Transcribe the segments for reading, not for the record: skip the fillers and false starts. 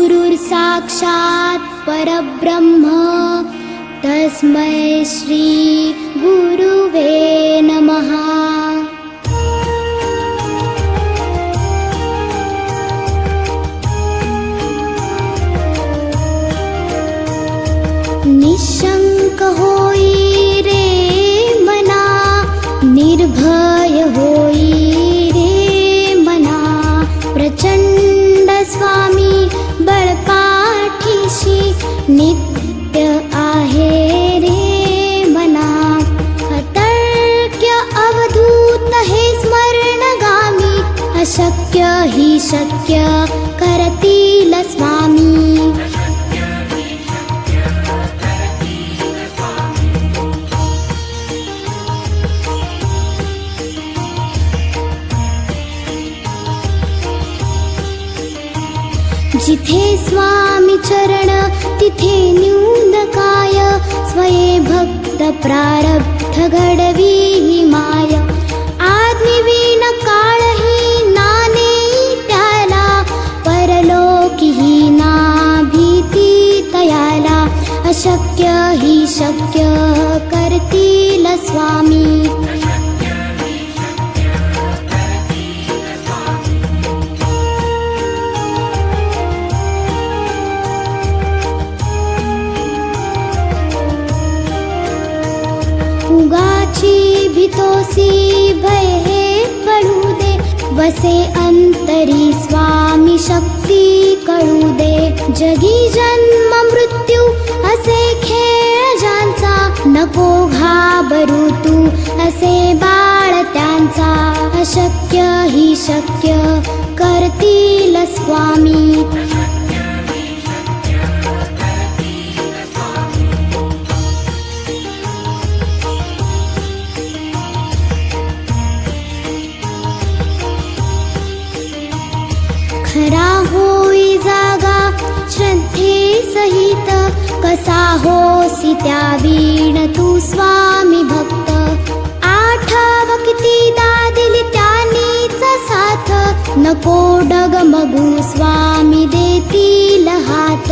साक्षात् परब्रह्म तस्मै श्री गुरुवे नमः। निशंक होई रे मना, निर्भय होई रे मना, प्रचंड स्वामी बळपाठीशी नित्य आहे रे मना। अतर्क्य अवधूत हे स्मरणगामी, अशक्य हि शक्य करतील स्वामी। जिथे स्वामी चरण तिथे न्यून काय, स्वये भक्त प्रारब्ध घडवी माय। आज्ञेविन काळही नाने त्याला, परलोकीही ना भीती तयाला। अशक्य हि शक्य करतील स्वामी। उगाची भीतोसी भय हे पडू दे, वसे अंतरी स्वामी शक्ती कळू दे। जगी जन्म मृत्यू असे खेळ ज्यांचा, नको घाबरू तू असे बाळ त्यांचा। अशक्य हि शक्य करतील स्वामी। खरा होई जागा श्रद्धे सहित, कसा होसी त्या वीण तू स्वामी भक्त। आठव कितीदा दिली त्यांनीच साथ, नको डगमगू स्वामी देतील हात।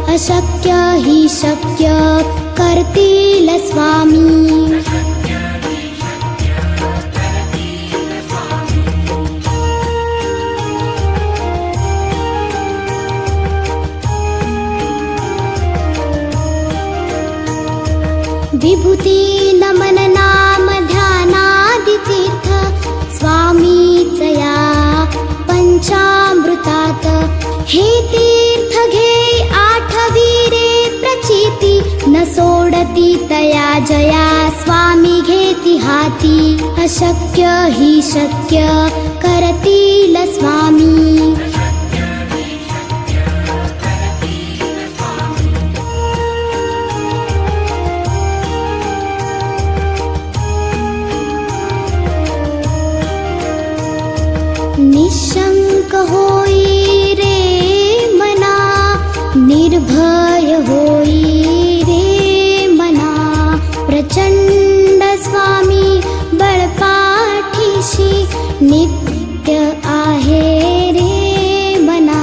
अशक्य हि शक्य करतील स्वामी। विभूती नमन नाम ध्यानादि तीर्थ, स्वामीच या पंचामृतात। हे तीर्थ घे आठवी रे प्रचिती, न सोडती तया जया स्वामी घेती हाती। अशक्य हि शक्य करतील स्वामी। निशंक होई रे मना, निर्भय होई रे मना, प्रचंड स्वामी बळपाठीशी नित्य आहे रे मना।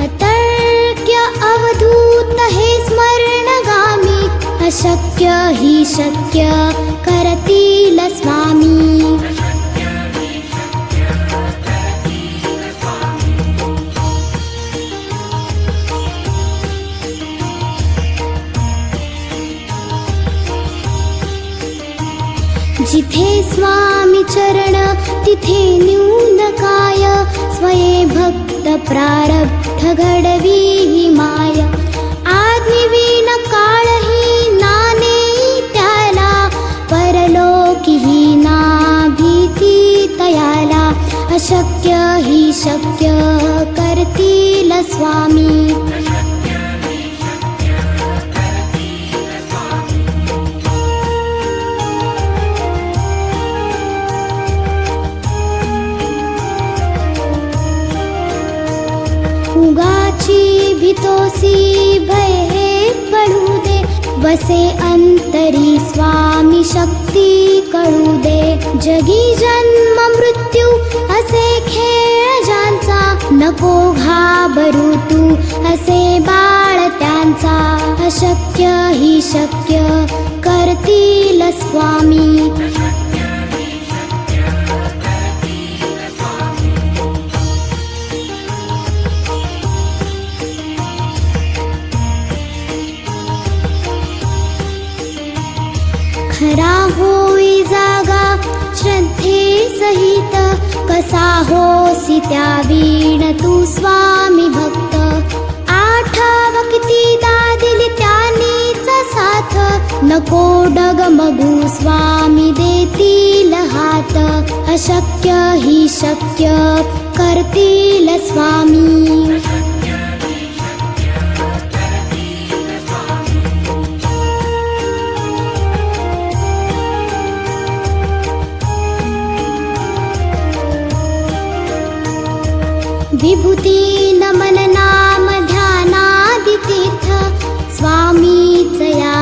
अतर्क्य अवधूत हे स्मरणगामी, अशक्य हि शक्य करतील स्वामी। जिथे स्वामी चरण तिथे न्यून काय, स्वये भक्त प्रारब्ध घडवी माय। आज्ञेविन काळही नाने त्याला, परलोकीही ना भीती तयाला। अशक्य हि शक्य करतील स्वामी। उगाची भीतोसी भय हे पडू दे, वसे अंतरी स्वामी शक्ती कळू दे। जगी जन्म मृत्यू असे खेळ ज्यांचा, नको घाबरू तू असे बाळ त्यांचा अशक्य ही शक्य करतील स्वामी खरा होई जागा श्रद्धे सहित कसा होसी त्या वीण तू स्वामी भक्त आठव कितीदा दिली त्यानीच साथ नको डगमगू स्वामी देतील हात अशक्य ही शक्य करतील स्वामी विभूती नमन नाम ध्यानादि तीर्थ स्वामीच या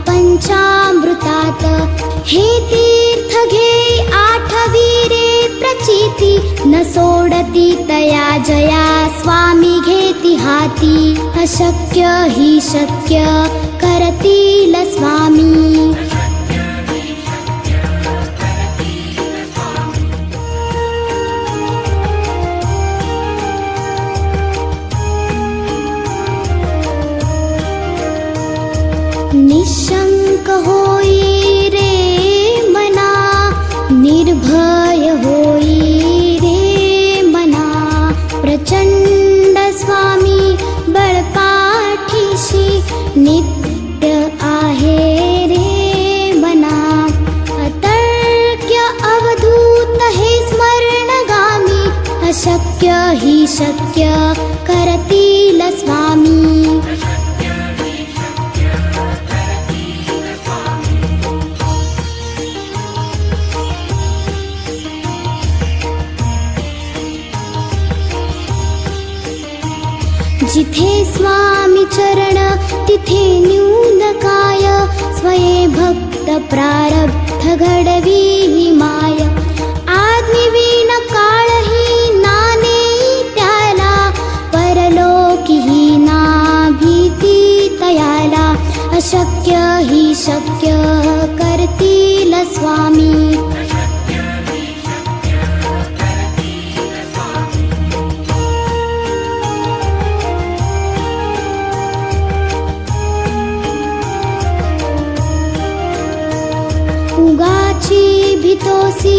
पंचामृतात हे तीर्थ घे आठवीरे प्रचिती न सोडती तया जया स्वामी घेती हाती अशक्य ही शक्य करतील स्वामी निशंक होई रे मना निर्भय होई रे मना प्रचंड स्वामी बळपाठीशी नित्य आहे रे मना अतर्क्य अवधूत हे स्मरणगामी अशक्य ही शक्य करतील स्वामी जिथे स्वामी चरण तिथे न्यून काय स्वये भक्त प्रारब्ध घडवी माय आज्ञेविन काळही नाने त्याला परलोकीही ना भीती तयाला अशक्य ही शक्य करतील स्वामी उगाची भीतोसी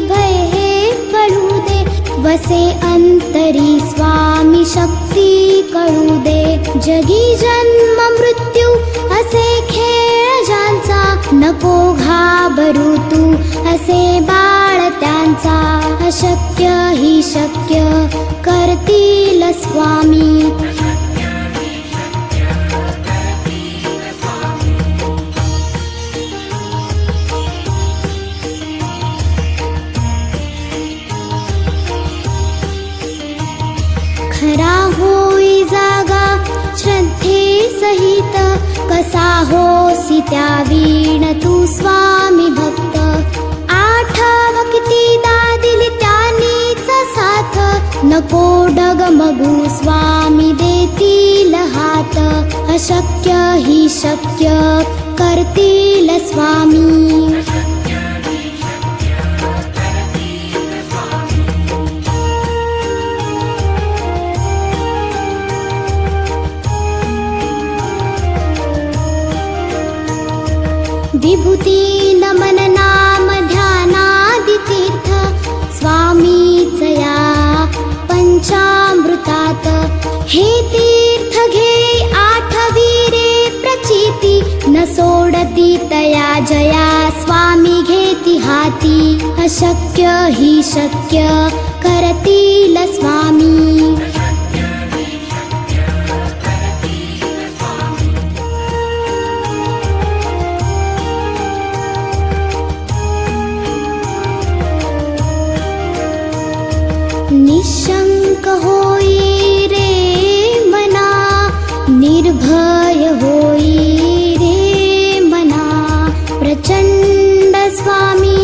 भय हे पडू दे वसे अंतरी स्वामी शक्ती कळू दे जगी जन्म मृत्यू असे खेळ ज्यांचा नको घाबरू तू असे बाळ त्यांचा अशक्य ही शक्य करतील स्वामी खरा होई जागा श्रद्धे सहित कसा होसी त्या वीण तू स्वामी भक्त आठव कितीदा दिली त्यानीच साथ नको डगमगू स्वामी देतील हात अशक्य ही शक्य करतील स्वामी विभूती नमन नाम ध्यानादि तीर्थ स्वामीच या पंचामृतात हे तीर्थ घे आठवीरे प्रचिती न सोडती तया जया स्वामी घेती हाती अशक्य ही शक्य करतील स्वामी निशंक होई रे मना निर्भय होई रे मना प्रचंड स्वामी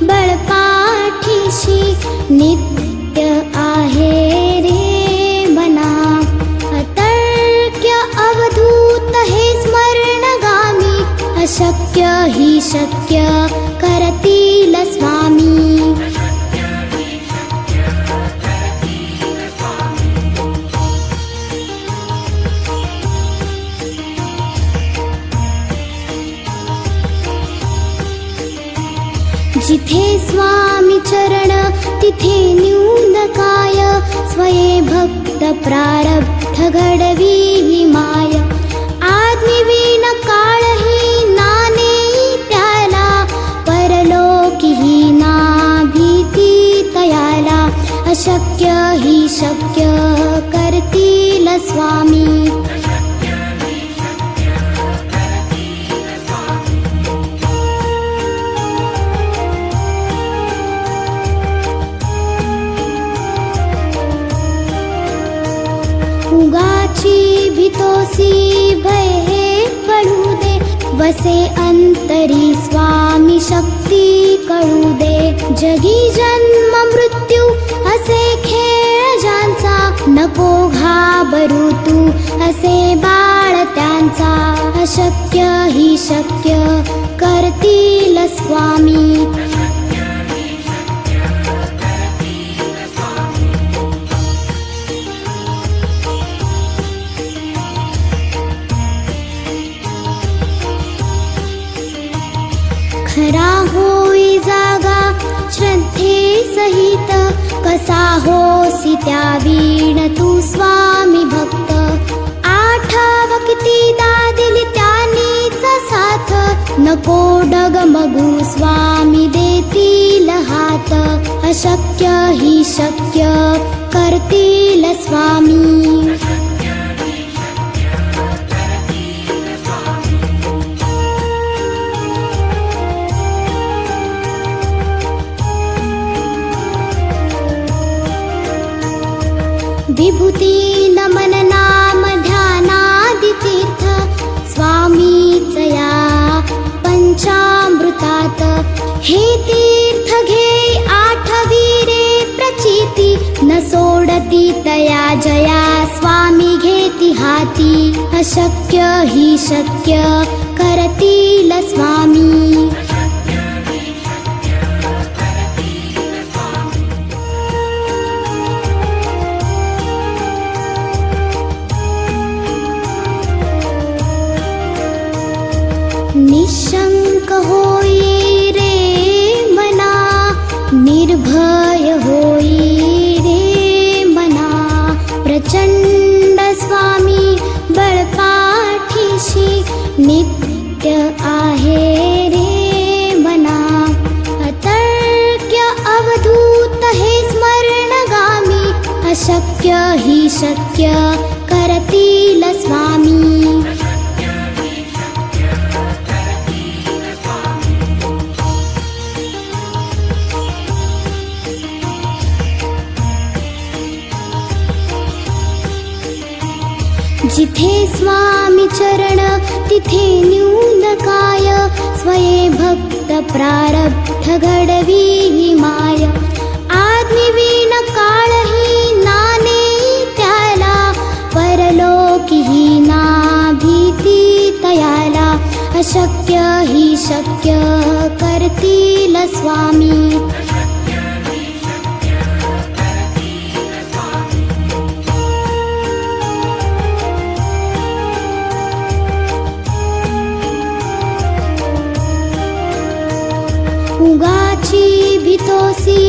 बळपाठीशी नित्य आहे रे जिथे स्वामी चरण तिथे न्यून काय, स्वये भक्त प्रारब्ध घडवी माय. आज्ञेविन काळही नाने त्याला, परलोकीही ना भीती तयाला. अशक्य ही शक्य करतील स्वामी. उगाची भीतोसी भय हे पडू दे, वसे अंतरी स्वामी शक्ती कळू दे. जगी जन्म मृत्यू असे खेळ ज्यांचा, नको घाबरू तू असे बाळ त्यांचा. अशक्य ही शक्य करतील स्वामी. खरा होई जागा श्रद्धे सहित, कसा होसी त्या वीण तू स्वामी भक्त. आठव कितीदा दिली त्यांनीच साथ, नको डगमगू स्वामी देतील हात. अशक्य ही शक्य करतील स्वामी. विभूती नमन नाम ध्यानादि तीर्थ, स्वामीच या पंचामृतात. हे तीर्थ घे आठवीरे प्रचिती, न सोडती तया जया स्वामी घेती हाती. अशक्य ही शक्य करतील स्वामी. निशंक होई रे मना, निर्भय होई रे मना. प्रचंड स्वामी बळपाठीशी, नित्य आहे रे मना. अतर्क्य अवधूत हे स्मरणगामी, अशक्य ही शक्य करतील स्वामी. जिथे स्वामी चरण तिथे न्यून काय, स्वये भक्त प्रारब्ध घडवी माय. आज्ञेविन काळही नाने त्याला, परलोकीही ना भीती तयाला. अशक्य ही शक्य करतील स्वामी. उगाची भीतोसी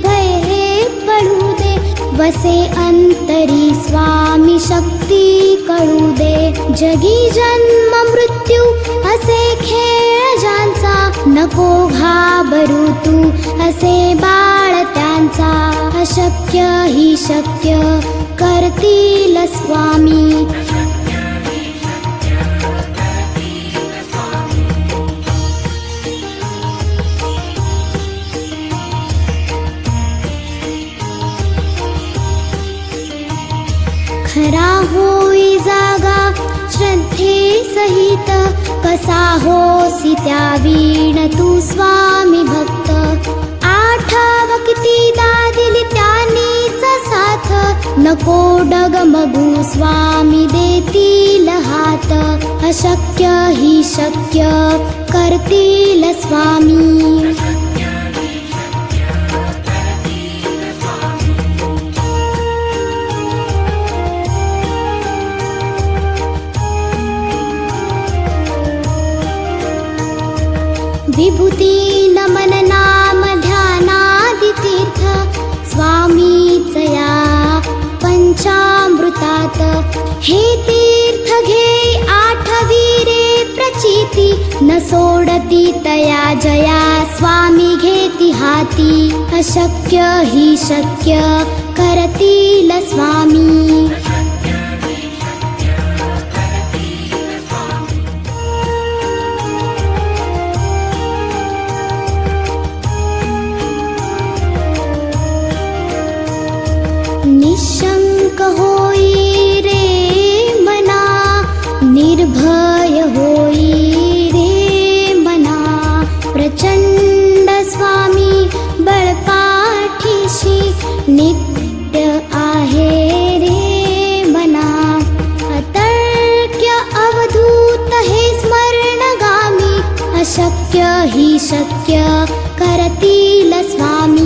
भय हे पडू दे, वसे अंतरी स्वामी शक्ती कळू दे. जगी जन्म मृत्यू असे खेळ ज्यांचा, नको घाबरू तू असे बाळ त्यांचा. अशक्य ही शक्य करतील स्वामी. खरा होई जागा श्रद्धे सहित, कसा होसी त्या वीण तू स्वामी भक्त. आठव कितीदा दिली त्यांनीच साथ, नको डगमगू स्वामी देतील हात. अशक्य ही शक्य करतील स्वामी. विभूती नमन नाम तीर्थ स्वामीचया पंचामृतात हे तीर्थ घे आठवीरे प्रचिती न सोडती तया जया स्वामी घेती हाती अशक्य हि शक्य करतील स्वामी निशंक होई रे मना निर्भय होई रे मना प्रचंड स्वामी बळपाठीशी नित्य आहे रे मना अतर्क्य अवधूत हे स्मरणगामी अशक्य हि शक्य करतील स्वामी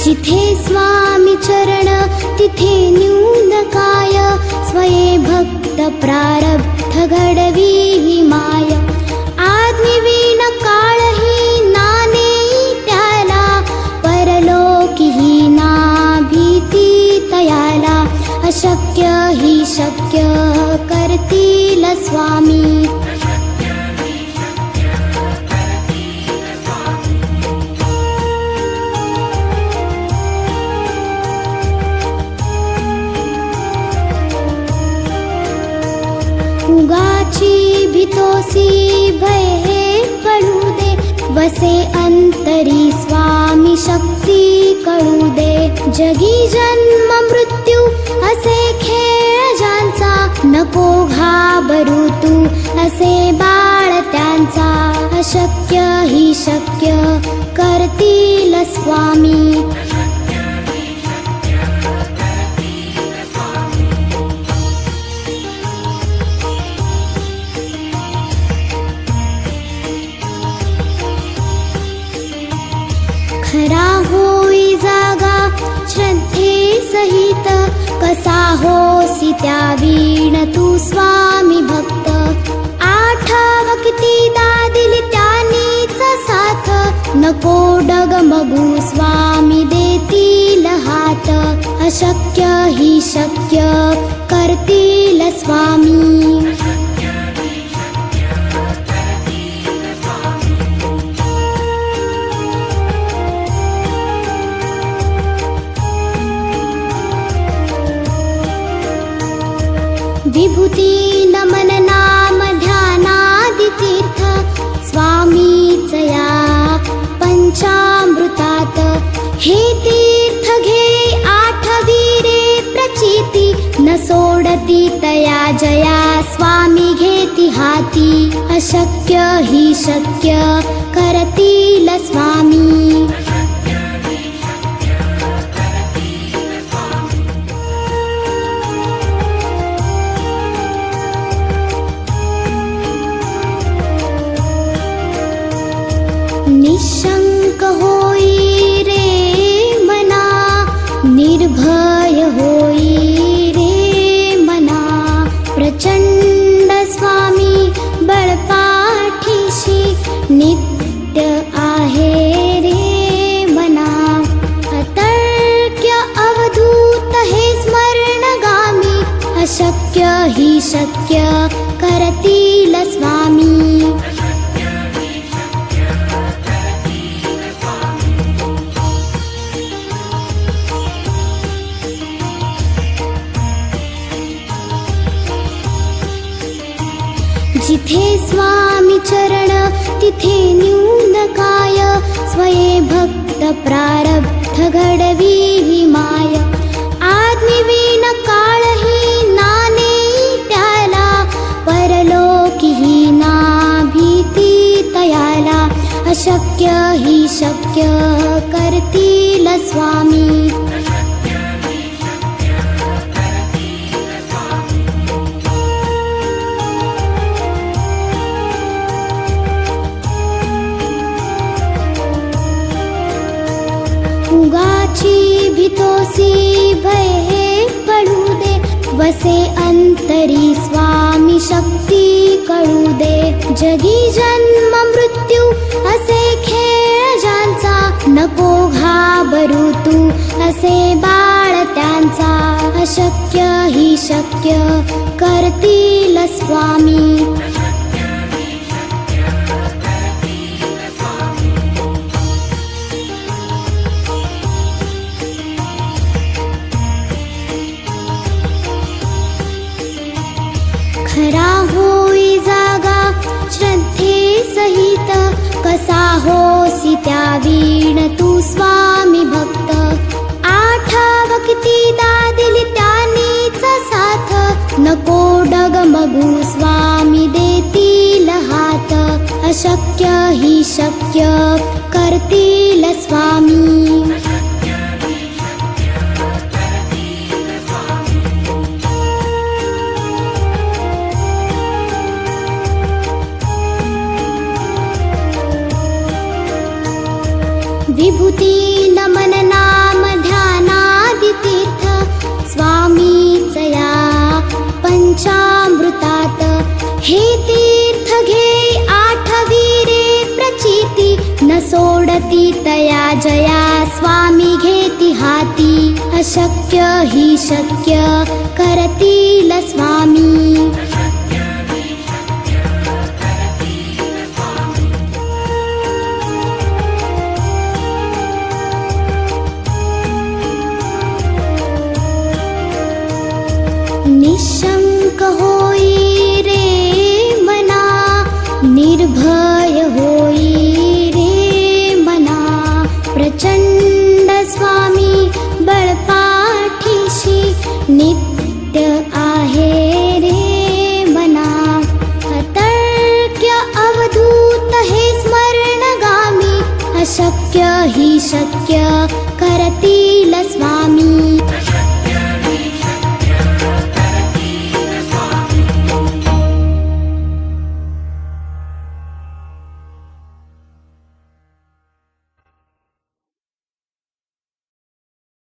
जिथे स्वामी चरण तिथे न्यून काय स्वये भक्त प्रारब्ध घडवी हि माय आज्ञेविन काळही नाने त्याला परलोकी हि ना भीती तयाला अशक्य हि शक्य करतील स्वामी उगाची भीतोसी भय हे पडू दे वसे अंतरी स्वामी शक्ती कळू दे जगी जन्म मृत्यू असे खेळ ज्यांचा नको घाबरू तू असे बाळ त्यांचा अशक्य हि शक्य करतील स्वामी खरा होई जागा श्रद्धे सहित कसा होसी त्या वीण तू स्वामी भक्त आठव किती दादिली त्यानीच साथ नको डगमगू स्वामी देतील हात अशक्य हि शक्य करतील स्वामी विभूती नमन नाम ध्यानादि तीर्थ स्वामीचया पंचामृतात हे तीर्थ घे आठवीरे प्रचिती न सोडती तया जया स्वामी घेती हाती अशक्य हि शक्य करतील स्वामी निशंक होई रे मना निर्भय होई रे मना प्रचंड स्वामी बळपाठीशी नित्य आहे रे मना अतर्क्य अवधूत हे स्मरणगामी अशक्य हि शक्य करतील स्वामी जिथे स्वामी चरण तिथे न्यून काय स्वये भक्त प्रारब्ध घडवी हि माय आज्ञेविन काळही नाने त्याला परलोकी हि ना भीती तयाला अशक्य हि शक्य करतील स्वामी उगाची भीतोसी भय हे पडू दे, वसे अंतरी स्वामी शक्ती कळू दे. जगी जन्म मृत्यू असे खेळ ज्यांचा, नको घाबरू तू असे बाळ त्यांचा. अशक्य ही शक्य करतील स्वामी. खरा होई जागा श्रद्धे सहित, कसा होसी त्या वीण तू स्वामी भक्त. आठव किती दिली त्यांनीच साथ, नको डगमगू स्वामी देतील हात. अशक्य ही शक्य करतील स्वामी. विभूती नमन नाम ध्यानादि तीर्थ, स्वामीच या पंचामृतात. हे तीर्थ घे आठवी रे प्रचिती, न सोडती तया जया स्वामी घेती हाती. अशक्य ही शक्य करतील स्वामी. निशंक होई रे मना, निर्भय होई रे मना. प्रचंड स्वामी बळपाठीशी, नित्य आहे रे मना. अतर्क्य अवधूत हे स्मरणगामी, अशक्य ही शक्य करतील स्वामी.